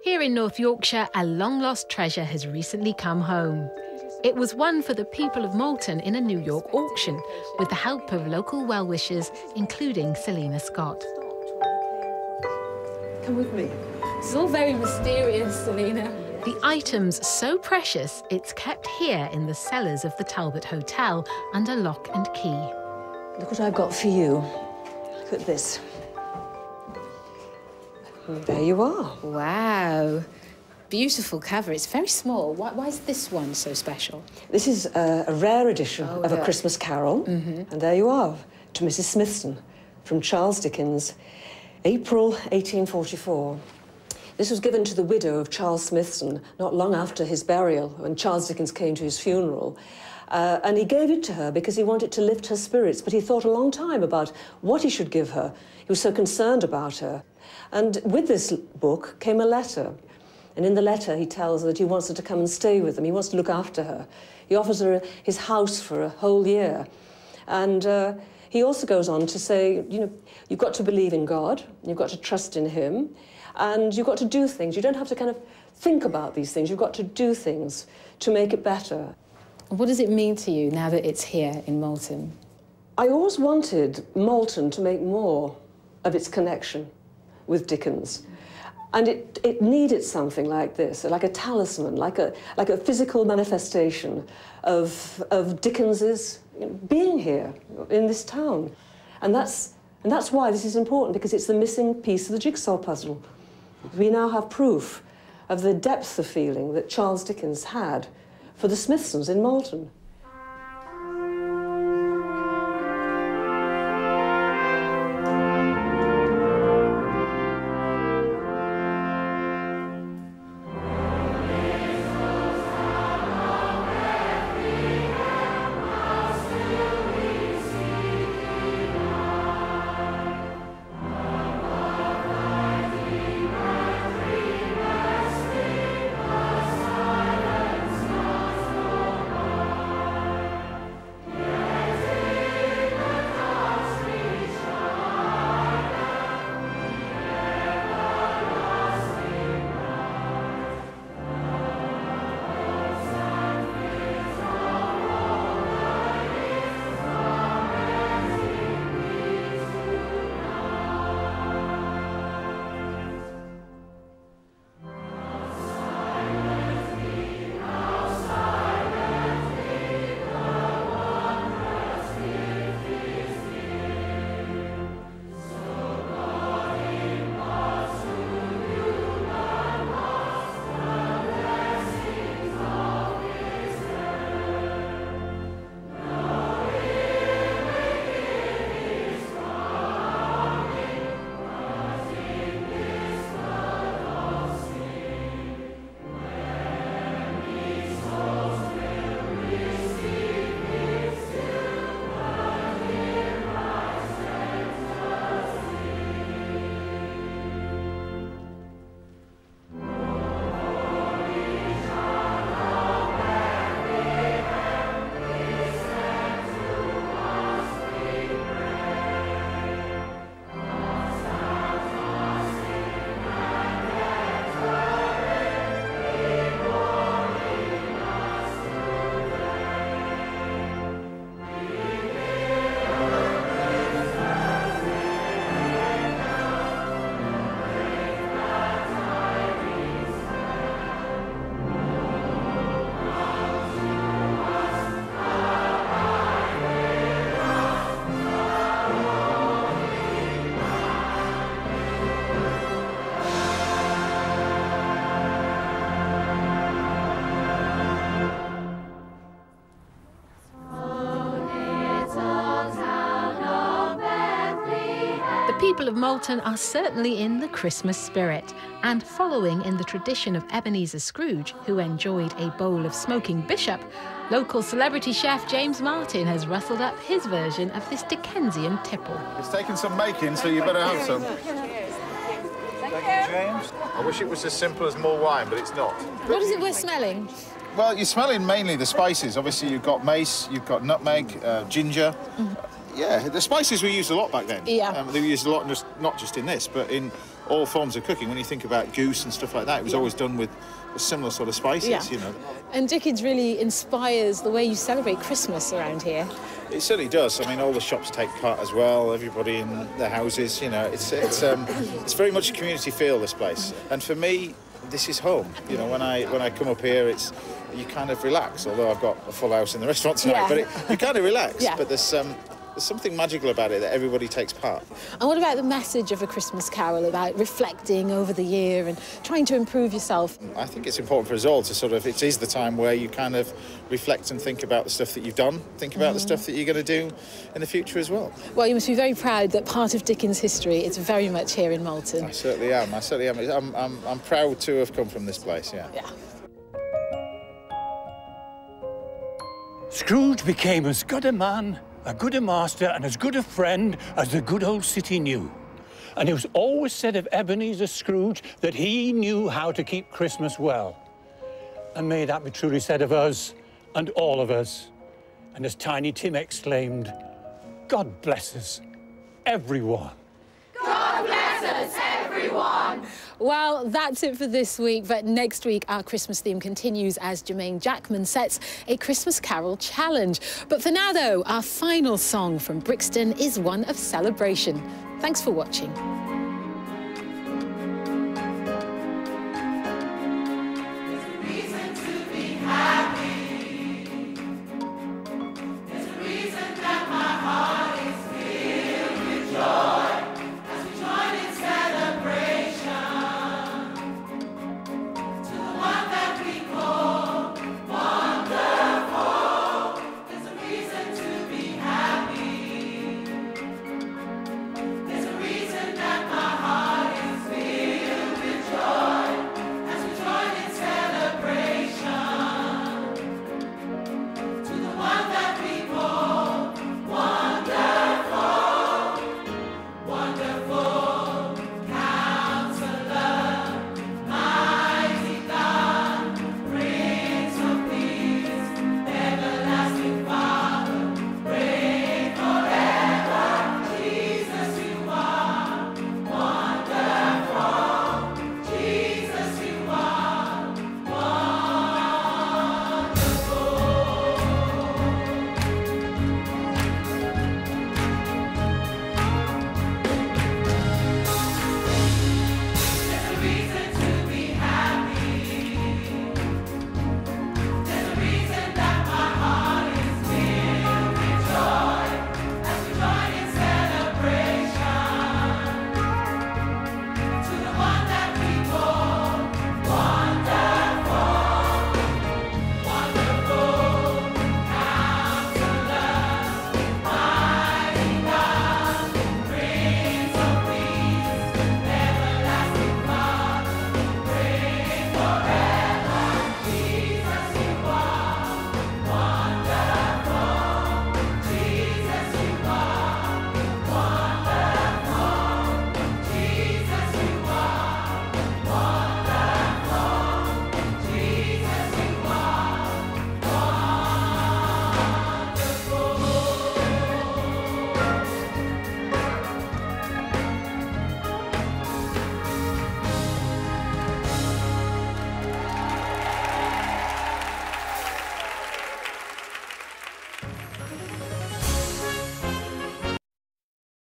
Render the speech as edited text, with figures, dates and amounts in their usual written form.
Here in North Yorkshire, a long-lost treasure has recently come home. It was won for the people of Malton in a New York auction, with the help of local well-wishers, including Selina Scott. Come with me. It's all very mysterious, Selina. The item's so precious, it's kept here in the cellars of the Talbot Hotel under lock and key. Look what I've got for you. Look at this. And there you are. Wow. Beautiful cover. It's very small. Why is this one so special? This is a rare edition of A Christmas Carol. And there you are, to Mrs. Smithson, from Charles Dickens, April 1844. This was given to the widow of Charles Smithson not long after his burial, when Charles Dickens came to his funeral. And he gave it to her because he wanted to lift her spirits, but he thought a long time about what he should give her. He was so concerned about her. And with this book came a letter. And in the letter, he tells her that he wants her to come and stay with him. He wants to look after her. He offers her his house for a whole year. And he also goes on to say, you know, you've got to believe in God, you've got to trust in him, and you've got to do things. You don't have to kind of think about these things. You've got to do things to make it better. What does it mean to you now that it's here in Malton? I always wanted Malton to make more of its connection with Dickens. And it needed something like this, like a talisman, like a physical manifestation of Dickens's being here in this town. And that's why this is important, because it's the missing piece of the jigsaw puzzle. We now have proof of the depth of feeling that Charles Dickens had for the Smithsons in Malton. People of Malton are certainly in the Christmas spirit, and following in the tradition of Ebenezer Scrooge, who enjoyed a bowl of smoking bishop, local celebrity chef James Martin has rustled up his version of this Dickensian tipple. It's taken some making, so you better have some. Thank you, James. I wish it was as simple as more wine, but it's not. What is it we're smelling? Well, you're smelling mainly the spices. Obviously, you've got mace, you've got nutmeg, ginger. Yeah, the spices were used a lot back then. Yeah. They were used a lot, not just in this, but in all forms of cooking. When you think about goose and stuff like that, it was always done with similar sort of spices, you know. And Dickens really inspires the way you celebrate Christmas around here. It certainly does. I mean, all the shops take part as well. Everybody in their houses, you know. It's very much a community feel, this place. And for me, this is home. You know, when I come up here, you kind of relax. Although I've got a full house in the restaurant tonight, but you kind of relax. But there's something magical about it that everybody takes part. And what about the message of A Christmas Carol about reflecting over the year and trying to improve yourself? I think it's important for us all to sort of, it is the time where you kind of reflect and think about the stuff that you've done, think about the stuff that you're going to do in the future as well. Well, you must be very proud that part of Dickens' history is very much here in Malton. I certainly am. I'm proud to have come from this place, yeah. Scrooge became as good a man, a good a master, and as good a friend as the good old city knew. And it was always said of Ebenezer Scrooge that he knew how to keep Christmas well. And may that be truly said of us and all of us. And as Tiny Tim exclaimed, God bless us, everyone. God bless us, everyone. Well, that's it for this week, but next week our Christmas theme continues as Jermaine Jackman sets a Christmas Carol challenge. But for now, though, our final song from Brixton is one of celebration. Thanks for watching.